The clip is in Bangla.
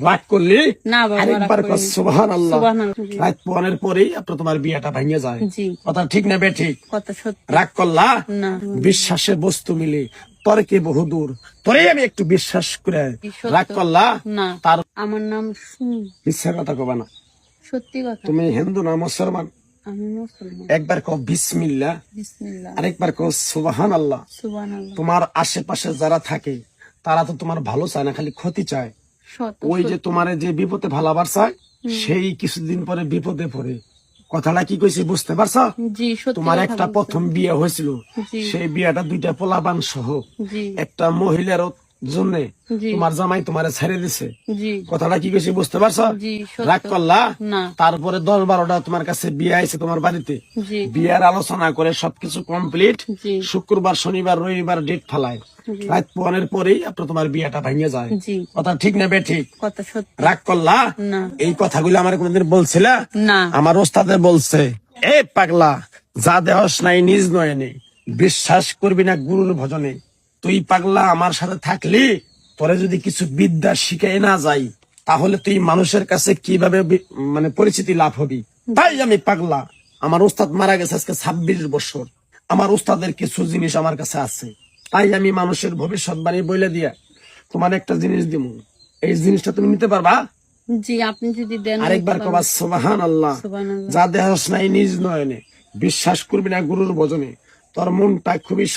রাগ করলি না বাবা, আরেকবার রাগ করিনি। সুবহানাল্লাহ। সুবহানাল্লাহ। রাত পনের পরেই আপনার তোমার বিয়েটা ভেঙে যায়। জি। কথা ঠিক না বে ঠিক? কথা সত্যি। রাগ করলা না। বিশ্বাসের বস্তু মিলে তর্কে বহুদূর, তোরেই আমি একটু বিশ্বাস করে সত্য। রাগ করলা। না, তার আমার নাম মিথ্যা কথা কবা না। সত্যি কথা। তুমি হিন্দু না মুসলমান? আমি মুসলমান। একবার কও বিসমিল্লাহ, বিসমিল্লাহ। আরেকবার কও সুবহানাল্লাহ। সুবহানাল্লাহ। তোমার আশেপাশে যারা থাকে তারা তো তোমার ভালো চায় না, খালি ক্ষতি চায়। সত্য। ওই যে তোমার যে বিপদে ভালাবার চায়, সেই কিছুদিন পরে বিপদে পড়ে। কথাটা কি কইছি বুঝতে পারছো? জি, সত্যি তোমার কথা একটা বলছেন। প্রথম বিয়ে হয়েছিল, জি। সেই বিয়েটা দুইটা পোলাপান সহ জি। একটা মহিলার জন্য জি। তোমার জামাই তোমারে ছেড়ে দিছে। জি। কথাটা কি কইছি বুঝতে পারছো? জি, সত্য। রাগ করলা। না। তারপরে 10-12টা তোমার কাছে বিয়ে আইছে তোমার বাড়িতে। জি। বিয়ের আলোচনা করে সবকিছু কমপ্লিট, জি। শুক্রবার শনিবার রবিবার ডেট ফালায়। জি। রাত পনের পরেই আপনার তোমার বিয়েটা ভেঙে যায়। জি। কথা ঠিক না বে ঠিক? কথা সত্যি। রাগ করলা। না। এই কথাগুলো আমার কোনদিন বলছিলা? না। আমার ওস্তাদে বলছে, এ পাগলা, যা দেহস নাই নিজ নয়নে, বিশ্বাস করবি না গুরুর ভজনে। তুই পাগলা আমার সাথে থাকলি, তোরে যদি কিছু বিদ্যা শিখাই না যাই, তাহলে তুই মানুষের কাছে কিভাবে মানে পরিচিতি লাভ হবি। তাই আমি পাগলা। আমার ওস্তাদ মারা গেছে আজকে 26 বছর। আমার ওস্তাদের কিছু জিনিস আমার কাছে আছে, তাই আমি মানুষের ভবিষ্যৎবাণী বলে দিয়া তোমার একটা জিনিস দিব। এই জিনিসটা তুমি নিতে পারবা? জি, আপনি যদি দেন। আরেকবার কবা সুবহানাল্লাহ। সুবহানাল্লাহ। যা দেহস নাই নিজ নয়নে, বিশ্বাস করবি না গুরুর ভজনে। তোর মনটা খুবই